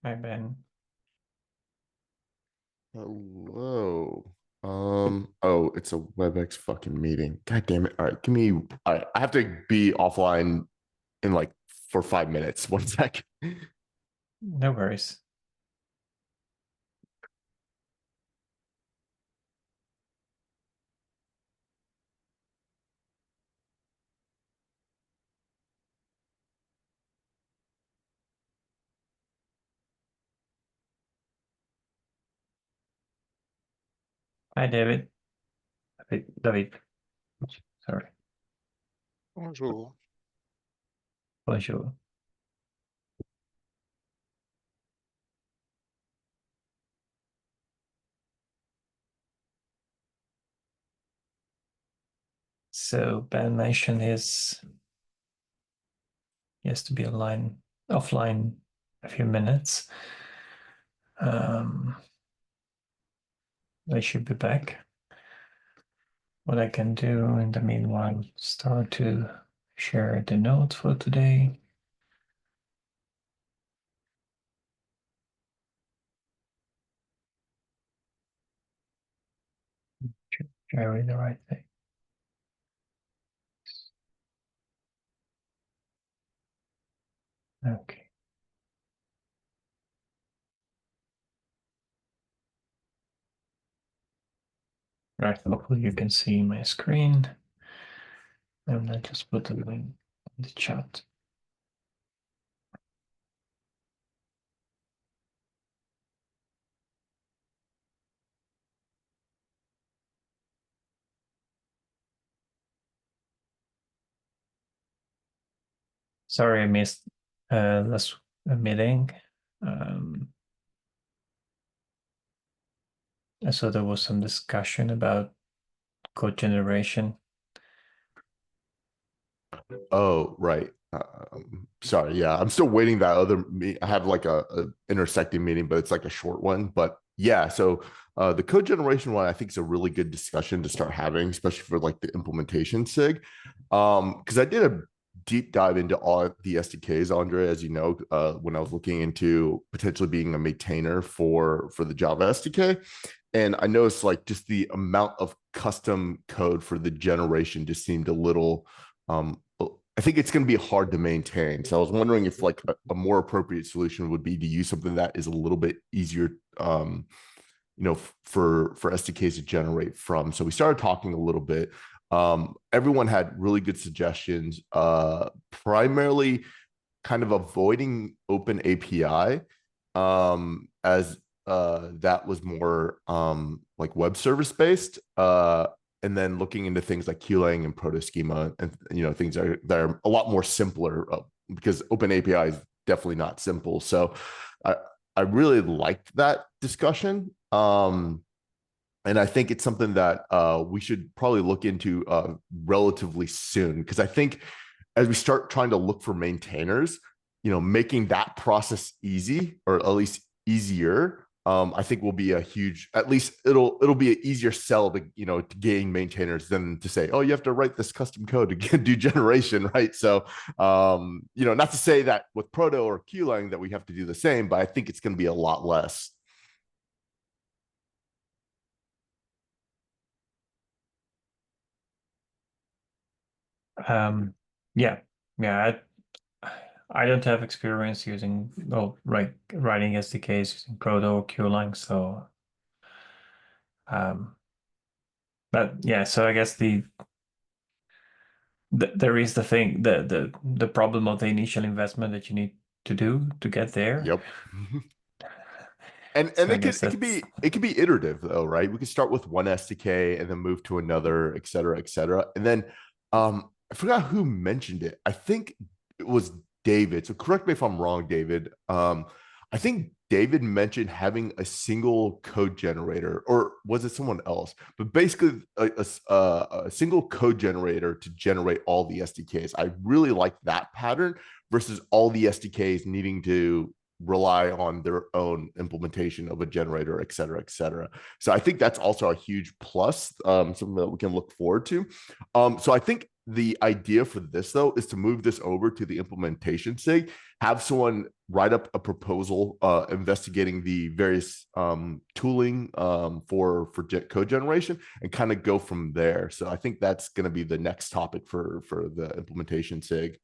Hi, Ben. Hello. Oh, it's a WebEx fucking meeting. God damn it. All right, all right, I have to be offline in like for 5 minutes. One sec. No worries. Hi, David. David. Sorry. Bonjour. Bonjour. So Ben mentioned he has to be offline a few minutes. I should be back. What I can do in the meanwhile, start to share the notes for today. Sharing the right thing. Okay. Right. Hopefully you can see my screen. And I just put the link in the chat. Sorry, I missed last meeting. So there was some discussion about code generation. Oh, right. Sorry. Yeah, I'm still waiting that other I have like a intersecting meeting, but it's like a short one. But yeah, so the code generation one I think is a really good discussion to start having, especially for like the implementation sig. Because I did a deep dive into all the SDKs, Andre, as you know, when I was looking into potentially being a maintainer for the Java SDK. And I noticed like just the amount of custom code for the generation just seemed a little I think it's going to be hard to maintain. So I was wondering if like a more appropriate solution would be to use something that is a little bit easier, for SDKs to generate from. So we started talking a little bit. Everyone had really good suggestions. Primarily, kind of avoiding open API, as that was more like web service based. And then looking into things like QLang and proto schema and things that are a lot more simpler, because open API is definitely not simple. So I I really liked that discussion. And I think it's something that we should probably look into relatively soon, because I think as we start trying to look for maintainers, making that process easy, or at least easier, I think will be a huge, at least it'll be an easier sell to, to gain maintainers than to say, oh, you have to write this custom code to do generation, right? So, not to say that with Proto or QLang that we have to do the same, but I think it's going to be a lot less. Yeah, yeah. I don't have experience using writing SDKs using Proto or QLang, so but yeah. So I guess there is the thing the problem of the initial investment that you need to do to get there. Yep. And So I it guess could that's be iterative though, right? We could start with one SDK and then move to another, et cetera, et cetera. And then I forgot who mentioned it. I think it was David. So correct me if I'm wrong, David. I think David mentioned having a single code generator, or was it someone else? But basically, a single code generator to generate all the SDKs. I really like that pattern versus all the SDKs needing to rely on their own implementation of a generator, et cetera, et cetera. So I think that's also a huge plus, something that we can look forward to. So I think the idea for this though is to move this over to the implementation sig, have someone write up a proposal investigating the various tooling for code generation and kind of go from there. So I think that's going to be the next topic for the implementation SIG.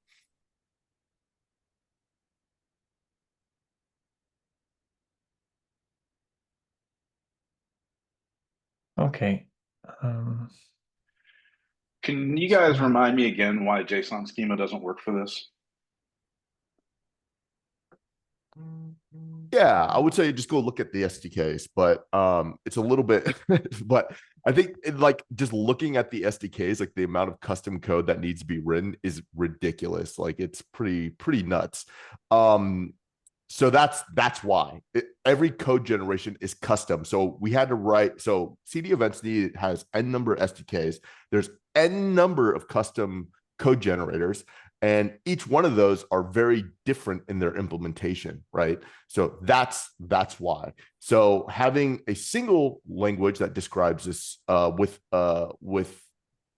Okay. Can you guys remind me again why JSON schema doesn't work for this? Yeah, I would say just go look at the SDKs, but it's a little bit, but I think like just looking at the SDKs, like the amount of custom code that needs to be written is ridiculous. Like it's pretty nuts. So that's why every code generation is custom. So we had to write. So CDEvents has n number of SDKs. There's n number of custom code generators, and each one of those are very different in their implementation, right? So that's why. So having a single language that describes this with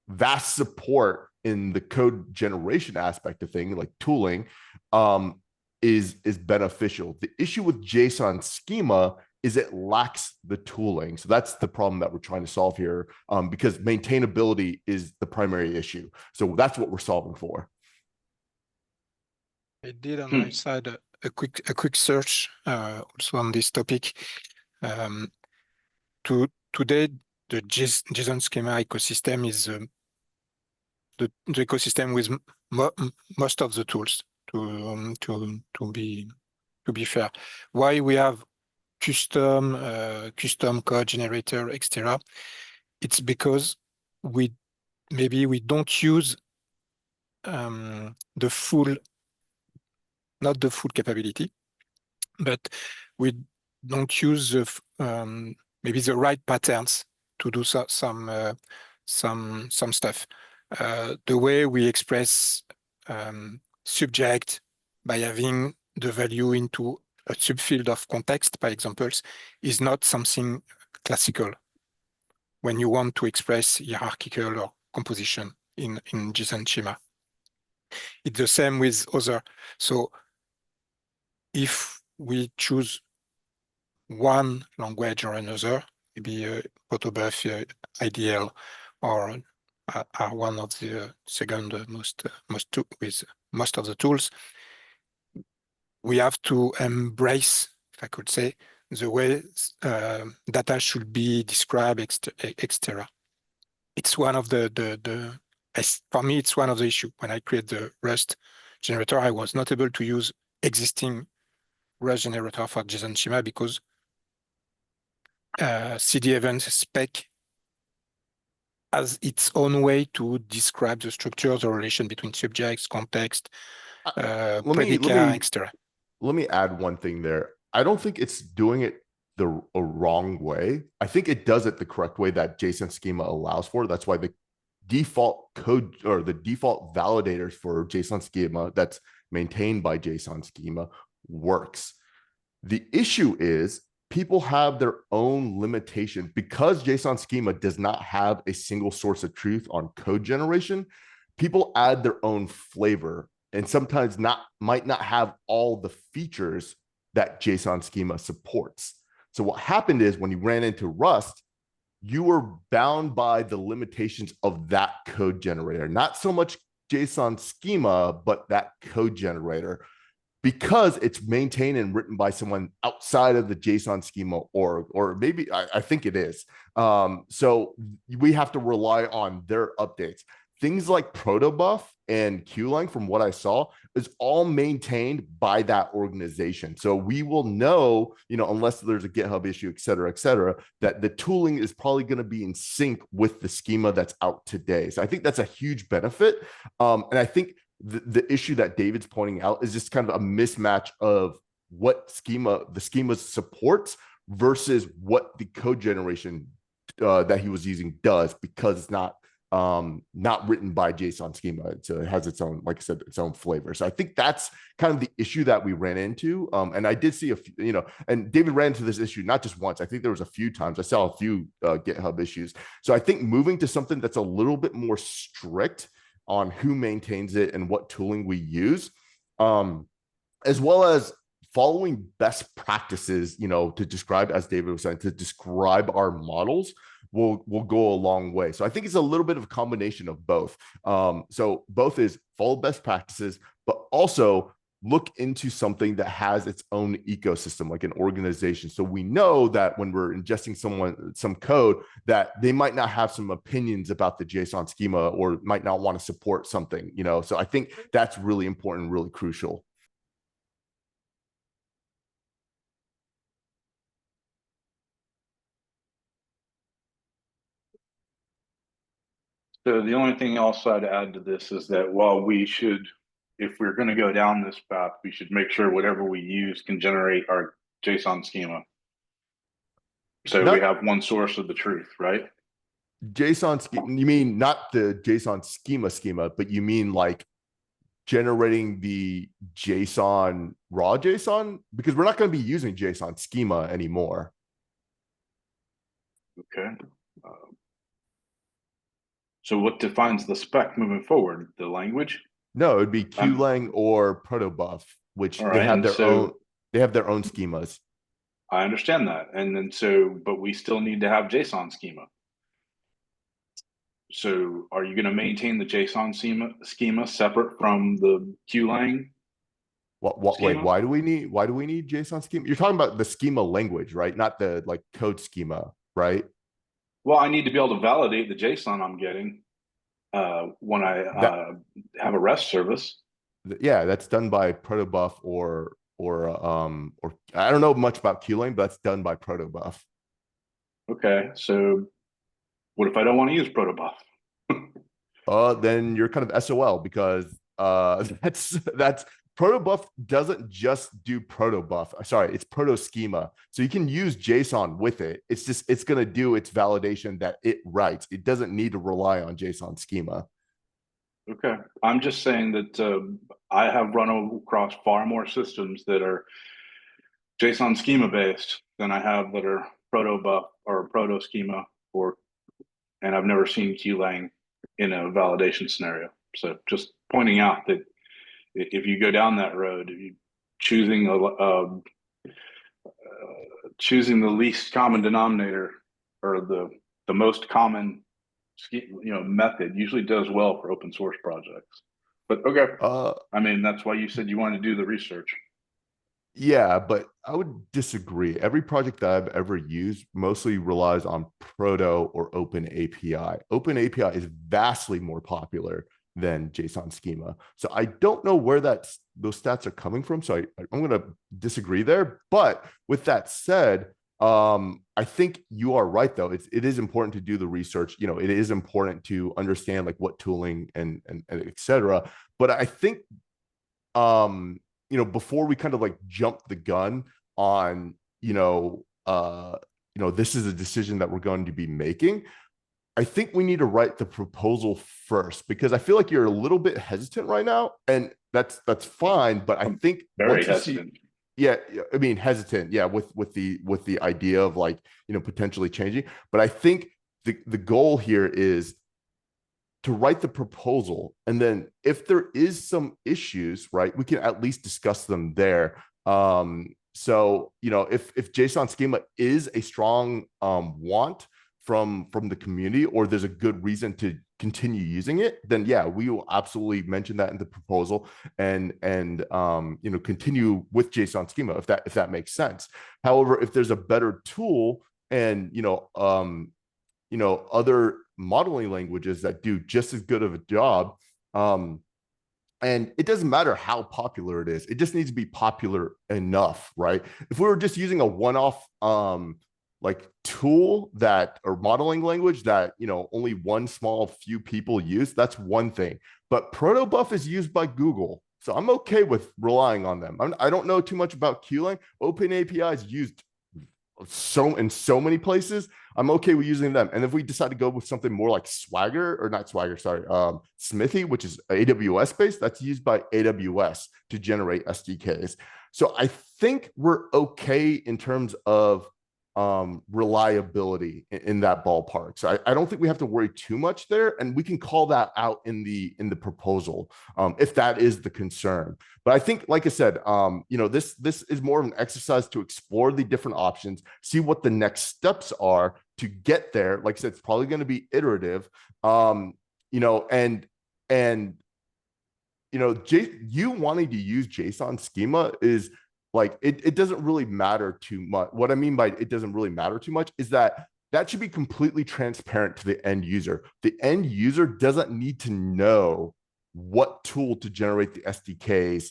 vast support in the code generation aspect of things like tooling is beneficial. The issue with JSON schema is it lacks the tooling. So that's the problem that we're trying to solve here, because maintainability is the primary issue. So that's what we're solving for. I did on my side a quick search also on this topic. Today, the JSON schema ecosystem is the ecosystem with most of the tools. To be fair, why we have custom code generator, etc. It's because we don't use the full. Not the full capability, but we don't use the maybe the right patterns to do some stuff. The way we express subject by having the value into a subfield of context, by examples, is not something classical when you want to express hierarchical or composition in JSON schema. It's the same with other. So if we choose one language or another, maybe protobuf, IDL, or are one of the second most with most of the tools, we have to embrace, if I could say, the way data should be described, etc. It's one of for me, it's one of the issues. When I create the Rust generator, I was not able to use existing Rust generator for JSON schema because CDEvents spec has its own way to describe the structure, the relation between subjects, context, predicate, etc. Let me add one thing there. I don't think it's doing it the wrong way. I think it does it the correct way that JSON schema allows for. That's why the default code or the default validators for JSON schema that's maintained by JSON schema works. The issue is people have their own limitation because JSON schema does not have a single source of truth on code generation. People add their own flavor and sometimes might not have all the features that JSON schema supports. So what happened is when you ran into Rust, you were bound by the limitations of that code generator, not so much JSON schema, but that code generator, because it's maintained and written by someone outside of the JSON schema org, or maybe I think it is. So we have to rely on their updates. Things like protobuf and QLang, from what I saw, is all maintained by that organization. So we will know, unless there's a GitHub issue, et cetera, that the tooling is probably going to be in sync with the schema that's out today. So I think that's a huge benefit. And I think the issue that David's pointing out is just kind of a mismatch of what the schema supports versus what the code generation that he was using does, because it's not written by JSON schema. So it has its own, like I said, its own flavor. So I think that's kind of the issue that we ran into. And I did see a few, and David ran into this issue not just once. I think there was a few times. I saw a few GitHub issues. So I think moving to something that's a little bit more strict on who maintains it and what tooling we use, as well as following best practices, to describe, as David was saying, to describe our models will go a long way. So I think it's a little bit of a combination of both. So both is follow best practices, but also look into something that has its own ecosystem, like an organization. So we know that when we're ingesting some code, that they might not have some opinions about the JSON schema or might not want to support something, So I think that's really important, really crucial. So the only thing else I'd add to this is that while we should, if we're going to go down this path, we should make sure whatever we use can generate our JSON schema. So we have one source of the truth, right? JSON schema, you mean not the JSON schema, but you mean like generating the JSON raw JSON? Because we're not going to be using JSON schema anymore. Okay. So what defines the spec moving forward? The language? No, it would be QLang or protobuf, which they have their own. They have their own schemas. I understand that, and then but we still need to have JSON schema. So are you going to maintain the JSON schema separate from the QLang? Wait, why do we need JSON schema? You're talking about the schema language, right? Not the code schema, right? Well, I need to be able to validate the JSON I'm getting when I have a REST service. Yeah, that's done by protobuf or I don't know much about QLang, but that's done by protobuf. Okay, so what if I don't want to use protobuf? Then you're kind of SOL, because that's protobuf doesn't just do protobuf. Sorry, it's proto schema. So you can use JSON with it. It's going to do its validation that it writes. It doesn't need to rely on JSON schema. Okay, I'm just saying that I have run across far more systems that are JSON schema based than I have that are protobuf or proto schema, and I've never seen QLang in a validation scenario. So just pointing out that if you go down that road, if you choosing the least common denominator or the most common method usually does well for open source projects. But okay, I mean, that's why you said you want to do the research. Yeah, but I would disagree. Every project that I've ever used mostly relies on Proto or Open API. Open API is vastly more popular than JSON schema. So I don't know where those stats are coming from. So I'm going to disagree there. But with that said, I think you are right, though. It is important to do the research. It is important to understand what tooling and et cetera. But I think, before we kind of jump the gun on, this is a decision that we're going to be making, I think we need to write the proposal first, because I feel like you're a little bit hesitant right now, and that's fine. But I think very hesitant. Yeah, I mean hesitant. Yeah, with the idea of potentially changing. But I think the goal here is to write the proposal, and then if there is some issues, right, we can at least discuss them there. So if JSON schema is a strong want from the community, or there's a good reason to continue using it, then yeah, we will absolutely mention that in the proposal and continue with JSON schema if that makes sense. However, if there's a better tool and other modeling languages that do just as good of a job, and it doesn't matter how popular it is, it just needs to be popular enough, right? If we were just using a one-off tool or modeling language that only one small few people use, that's one thing. But protobuf is used by Google, so I'm okay with relying on them. I don't know too much about QLang. Open API is used in so many places. I'm okay with using them. And if we decide to go with something more like Smithy, which is AWS based, that's used by AWS to generate SDKs. So I think we're okay in terms of reliability in that ballpark. So I don't think we have to worry too much there, and we can call that out in the proposal if that is the concern. But I think, like I said, this is more of an exercise to explore the different options, see what the next steps are to get there. Like I said, it's probably going to be iterative, and you wanting to use JSON schema is like, it doesn't really matter too much. What I mean by it doesn't really matter too much is that should be completely transparent to the end user. The end user doesn't need to know what tool to generate the SDKs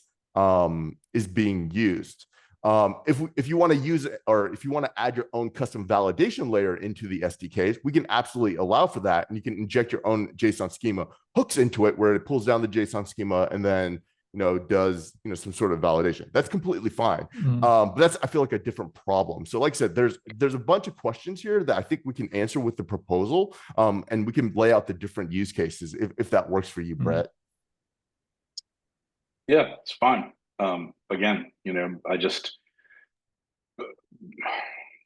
is being used. If you want to use it, or if you want to add your own custom validation layer into the SDKs, we can absolutely allow for that. And you can inject your own JSON schema hooks into it, where it pulls down the JSON schema and then does some sort of validation. That's completely fine. But that's, I feel like, a different problem. So like I said, there's a bunch of questions here that I think we can answer with the proposal, and we can lay out the different use cases if that works for you, Brett. Yeah, it's fine. Again, I just,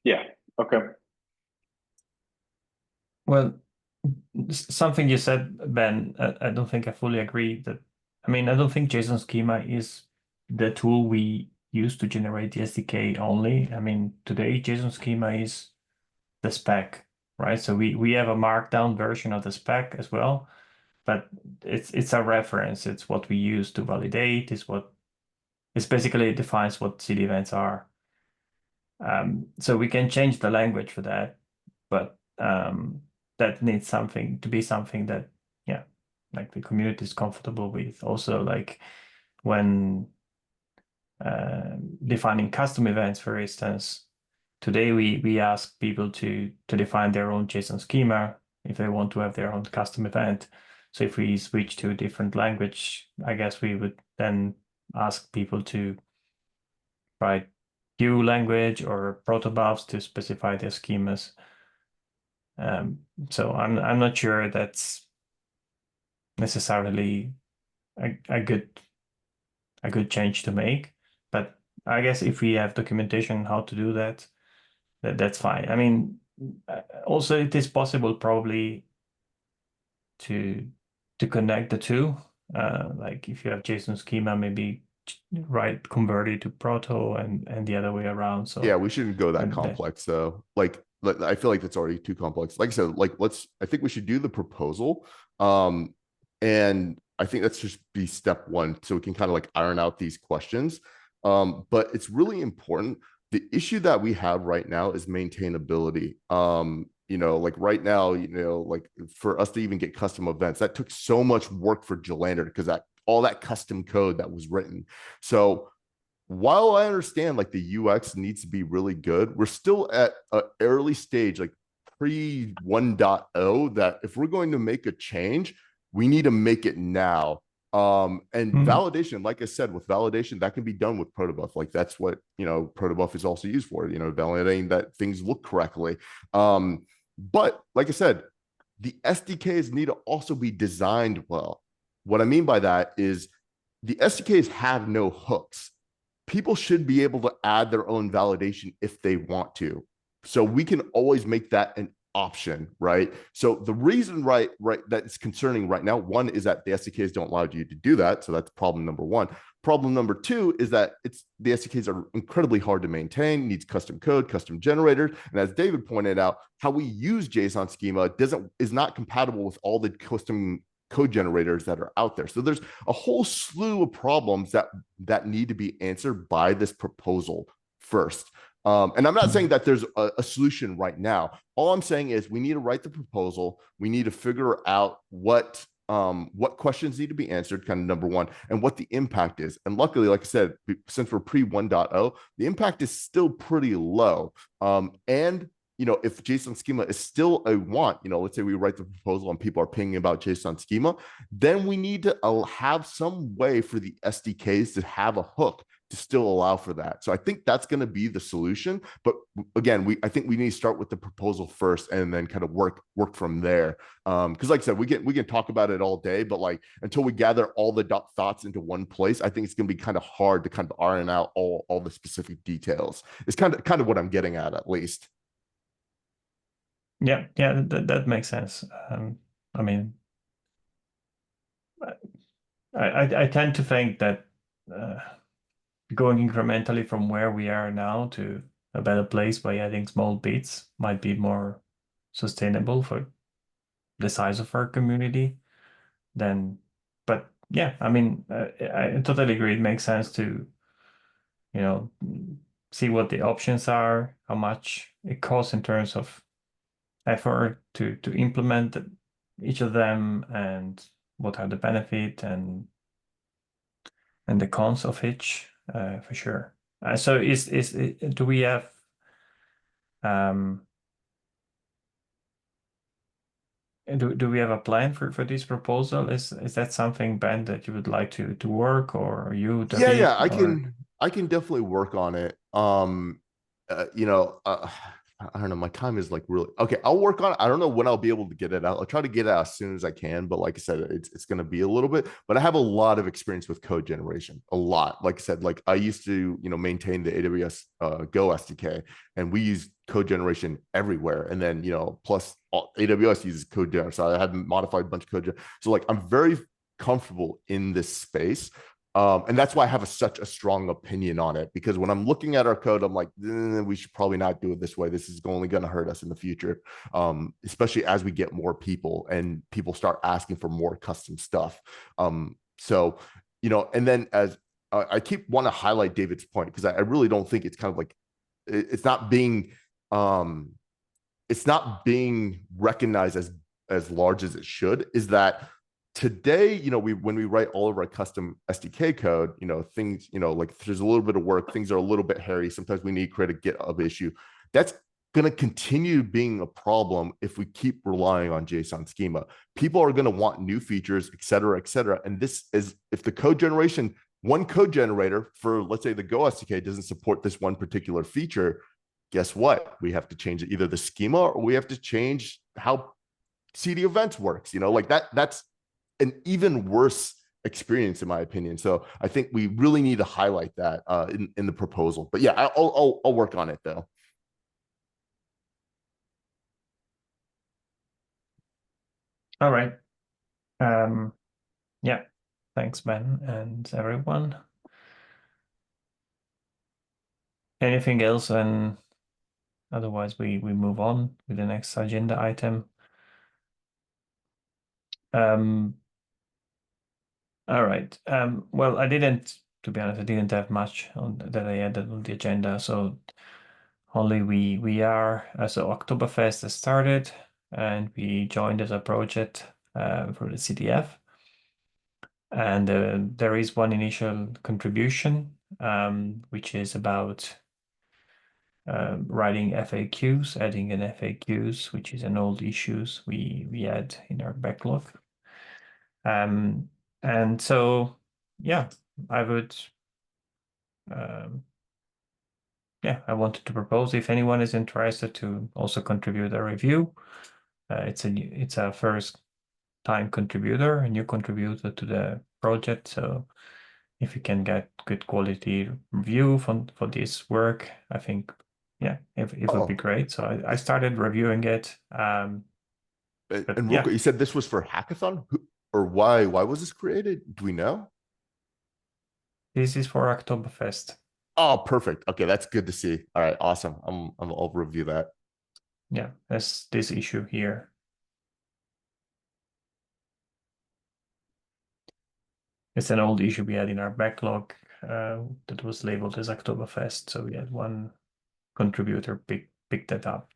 yeah, okay. Well, something you said, Ben, I don't think I fully agree that, I don't think JSON schema is the tool we use to generate the SDK only. Today JSON schema is the spec, right? So we have a markdown version of the spec as well, but it's a reference. It's what we use to validate. It's basically defines what CDEvents are. So we can change the language for that, but that needs something that, like, the community is comfortable with. Also, like, when defining custom events, for instance, today we ask people to define their own JSON schema if they want to have their own custom event. So if we switch to a different language, I guess we would then ask people to write Q language or protobufs to specify their schemas. So I'm not sure that's necessarily a good change to make, but I guess if we have documentation how to do that, that's fine. Also it is possible probably to connect the two. Like if you have JSON schema, maybe convert it to proto and the other way around. So yeah, we shouldn't go that complex though. Like, I feel like that's already too complex. Like I said, like, I think we should do the proposal. And I think that's just be step one, so we can kind of like iron out these questions. But it's really important. The issue that we have right now is maintainability. Like right now, like for us to even get custom events, that took so much work for Gelander, because all that custom code that was written. So while I understand like the UX needs to be really good, we're still at an early stage, like pre 1.0, that if we're going to make a change, we need to make it now. And validation, like I said, with validation, that can be done with protobuf. Like that's what, protobuf is also used for, validating that things look correctly. But like I said, the SDKs need to also be designed well. What I mean by that is the SDKs have no hooks. People should be able to add their own validation if they want to. So we can always make that an option, right? So the reason, right, that's concerning right now, one is that the SDKs don't allow you to do that. So that's problem number one. Problem number two is that the SDKs are incredibly hard to maintain, needs custom code, custom generators. And as David pointed out, how we use JSON schema is not compatible with all the custom code generators that are out there. So there's a whole slew of problems that need to be answered by this proposal first. And I'm not saying that there's a solution right now. All I'm saying is we need to write the proposal. We need to figure out what questions need to be answered, kind of number one, and what the impact is. And luckily, like I said, since we're pre 1.0, the impact is still pretty low. And if JSON schema is still a want, let's say we write the proposal and people are pinging about JSON schema, then we need to have some way for the SDKs to have a hook to still allow for that. So I think that's going to be the solution. But again, I think we need to start with the proposal first and then kind of work from there. Because like I said, we can talk about it all day, but like until we gather all the thoughts into one place, I think it's going to be kind of hard to kind of iron out all the specific details. It's kind of what I'm getting at least. Yeah, that makes sense. I mean, I tend to think that going incrementally from where we are now to a better place by adding small bits might be more sustainable for the size of our community than. But yeah, I mean, I totally agree. It makes sense to, see what the options are, how much it costs in terms of effort to implement each of them, and what are the benefit and the cons of each, for sure. So do we have do we have a plan for this proposal? Is that something, Ben, that you would like to work, or you, David, Yeah, or? I can definitely work on it. I don't know, my time is like really okay. I'll work on it. I don't know when I'll be able to get it out. I'll try to get it out as soon as I can, but like I said, it's going to be a little bit. But I have a lot of experience with code generation, a lot. Like I said, like I used to maintain the AWS Go SDK, and we use code generation everywhere. And then plus AWS uses code generation, so I had modified a bunch of code. So like I'm very comfortable in this space. And that's why I have such a strong opinion on it, because when I'm looking at our code, I'm like, we should probably not do it this way. This is only going to hurt us in the future, especially as we get more people and people start asking for more custom stuff. So, and then as I keep want to highlight David's point, because I really don't think it's kind of like it's not being recognized as large as it should, is that today, when we write all of our custom SDK code, things, like there's a little bit of work, things are a little bit hairy. Sometimes we need to create a GitHub issue. That's going to continue being a problem if we keep relying on JSON schema. People are going to want new features, et cetera, et cetera. And this is, if the one code generator for, let's say, the Go SDK doesn't support this one particular feature, guess what? We have to change either the schema, or we have to change how CDEvents works. Like that's an even worse experience, in my opinion. So I think we really need to highlight that in the proposal. But yeah, I'll work on it though. All right. Yeah. Thanks, Ben, and everyone. Anything else? And otherwise, we move on with the next agenda item. All right. Well, to be honest, I didn't have much that I added on the agenda. So only so Oktoberfest has started, and we joined as a project for the CDF. And there is one initial contribution, which is about writing FAQs, adding an FAQs, which is an old issues we had in our backlog. And so, yeah, I would, I wanted to propose, if anyone is interested, to also contribute a review. It's a first time contributor, a new contributor to the project. So if you can get good quality review for this work, I think, yeah, it would be great. So I started reviewing it. And real quick, you said this was for hackathon, or why was this created? Do we know? This is for Oktoberfest. Oh, perfect. Okay, that's good to see. All right, awesome. I'll review that. Yeah, that's this issue here. It's an old issue we had in our backlog that was labeled as Oktoberfest. So we had one contributor pick that up.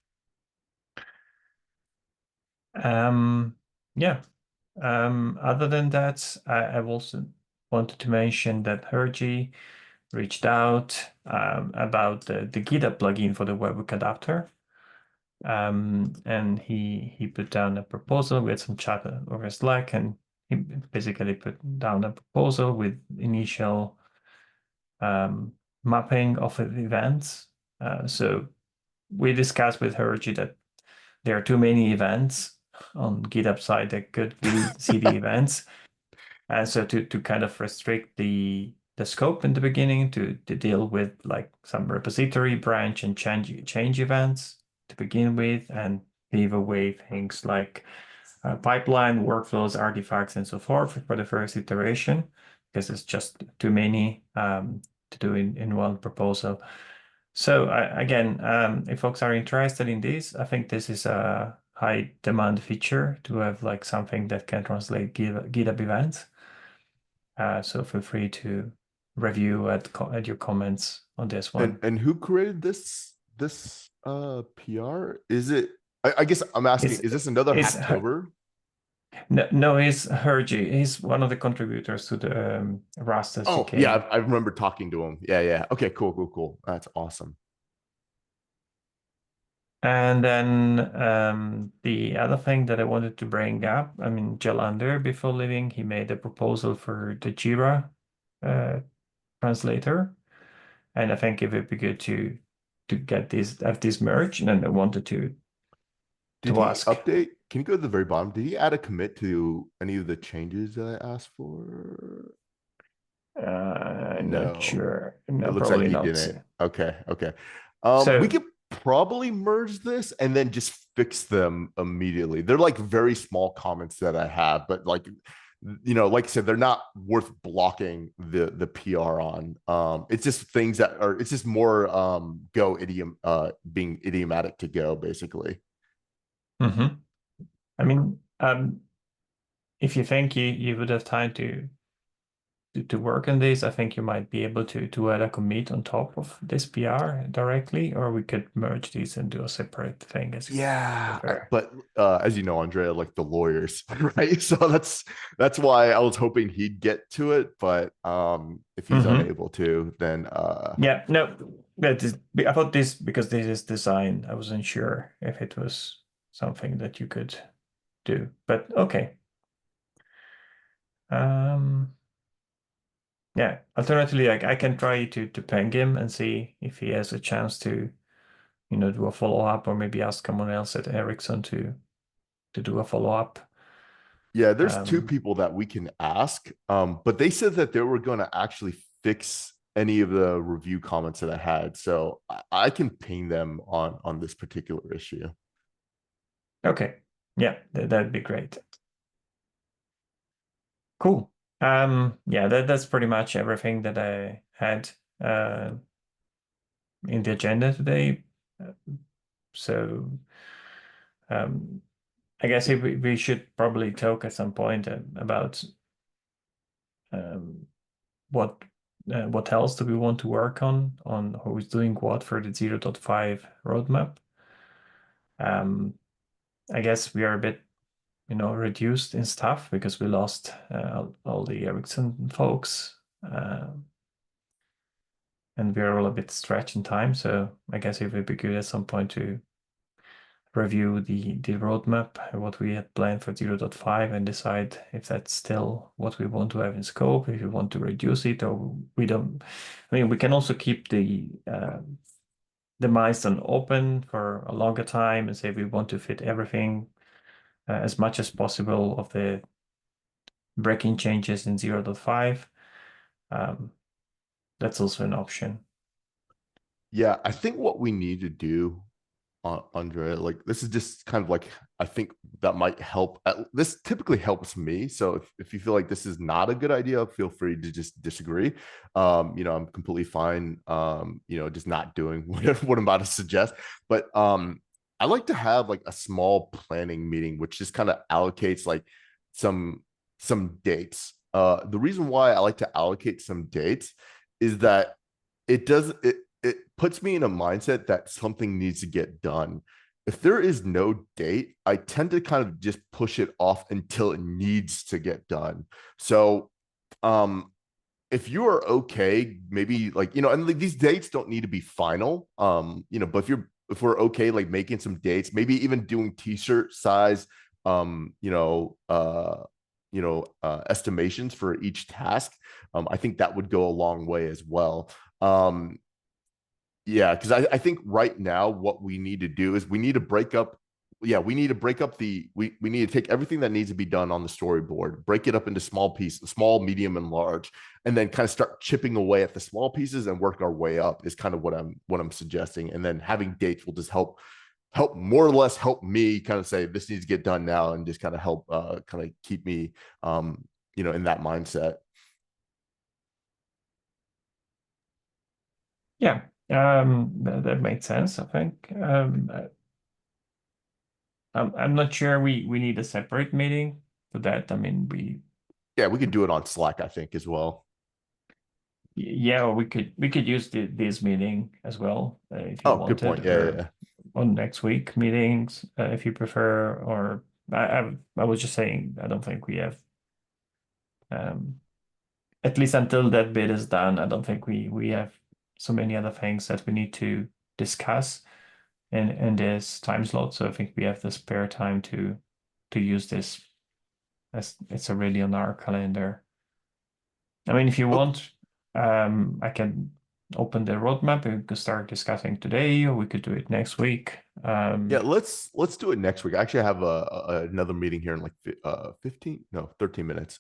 Yeah. Other than that, I've also wanted to mention that Hergy reached out about the GitHub plugin for the webhook adapter. And he put down a proposal. We had some chat over Slack, and he basically put down a proposal with initial mapping of events. So we discussed with Hergy that there are too many events on GitHub side that could be CDEvents. And so to kind of restrict the scope in the beginning to deal with like some repository branch and change events to begin with, and leave away things like pipeline, workflows, artifacts, and so forth for the first iteration, because it's just too many to do in one proposal. So again, if folks are interested in this, I think this is a high demand feature to have like something that can translate GitHub events. So feel free to review at your comments on this one. And who created this PR? Is it? I guess I'm asking. Is this another Hacktober? No, he's Hergy. He's one of the contributors to the Rust SDK. Oh, yeah, I remember talking to him. Yeah. Okay, cool. That's awesome. And then the other thing that I wanted to bring up, I mean, Jalander, before leaving, he made a proposal for the Jira translator. And I think it would be good to have this merged. And I wanted to ask. Update? Can you go to the very bottom? Did he add a commit to any of the changes that I asked for? Not sure. No, it looks like he not. didn't. Okay. So, we could probably merge this and then just fix them immediately. They're like very small comments that I have, but like, like I said, they're not worth blocking the PR on. It's just things that are, it's just more Go idiom, being idiomatic to Go, basically. I mean, if you think you would have time to work on this, I think you might be able to add a commit on top of this PR directly, or we could merge these and do a separate thing. But as you know, Andrea, like the lawyers, right? So that's why I was hoping he'd get to it, but if he's unable to, then yeah, no, I thought this, because this is design, I wasn't sure if it was something that you could do, but okay. Yeah, alternatively, I can try to ping him and see if he has a chance to, do a follow-up, or maybe ask someone else at Ericsson to do a follow-up. Yeah, there's two people that we can ask, but they said that they were going to actually fix any of the review comments that I had, so I can ping them on this particular issue. Okay, yeah, that'd be great. Cool. Yeah, that's pretty much everything that I had in the agenda today. So I guess we should probably talk at some point about what else do we want to work on who's doing what for the 0.5 roadmap. I guess we are a bit reduced in staff because we lost all the Ericsson folks, and we're all a bit stretched in time. So I guess it would be good at some point to review the roadmap, what we had planned for 0.5, and decide if that's still what we want to have in scope, if we want to reduce it, or we don't. I mean, we can also keep the milestone open for a longer time and say we want to fit everything as much as possible of the breaking changes in 0.5. That's also an option. Yeah, I think what we need to do, Andrea, like this is just kind of like, I think that might help. This typically helps me. So if you feel like this is not a good idea, feel free to just disagree. I'm completely fine, just not doing what I'm about to suggest. But I like to have like a small planning meeting, which just kind of allocates like some dates. The reason why I like to allocate some dates is that it puts me in a mindset that something needs to get done. If there is no date, I tend to kind of just push it off until it needs to get done. So if you are okay, maybe like, and like these dates don't need to be final, but if we're okay, like making some dates, maybe even doing t-shirt size, estimations for each task. I think that would go a long way as well. Yeah, because I think right now what we need to do is we need to break up. Yeah, we need to break up we need to take everything that needs to be done on the storyboard, break it up into small pieces, small, medium, and large, and then kind of start chipping away at the small pieces and work our way up is kind of what I'm suggesting. And then having dates will just help help more or less help me kind of say this needs to get done now, and just kind of help kind of keep me in that mindset. Yeah, that makes sense, I think. I'm not sure we need a separate meeting for that. I mean, We could do it on Slack, I think, as well. yeah, or we could use this meeting as well if you Good point. wanted, Yeah, or yeah. on next week meetings if you prefer. Or I was just saying, I don't think we have, at least until that bit is done, I don't think we have so many other things that we need to discuss in this time slot. So I think we have the spare time to use this, as it's already on our calendar. I mean, if you want, I can open the roadmap and we could start discussing today, or we could do it next week. Yeah, let's do it next week. I actually have another meeting here in like 13 minutes.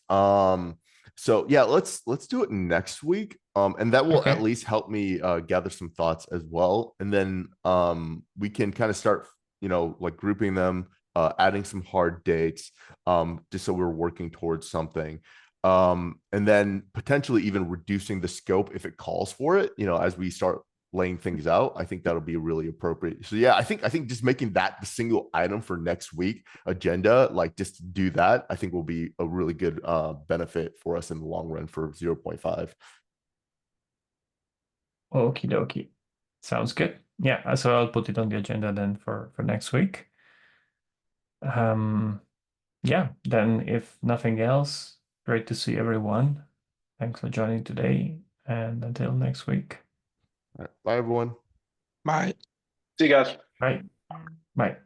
So yeah, let's do it next week. And that will at Okay. least help me gather some thoughts as well. And then we can kind of start, like grouping them, adding some hard dates, just so we're working towards something. And then potentially even reducing the scope if it calls for it, as we start laying things out. I think that'll be really appropriate. So yeah, I think just making that the single item for next week agenda, like just to do that, I think will be a really good benefit for us in the long run for 0.5. Okie dokie. Sounds good. Yeah, so I'll put it on the agenda then for next week. Yeah, then if nothing else, great to see everyone. Thanks for joining today, and until next week. All right, bye everyone. Bye. See you guys. Bye. Bye.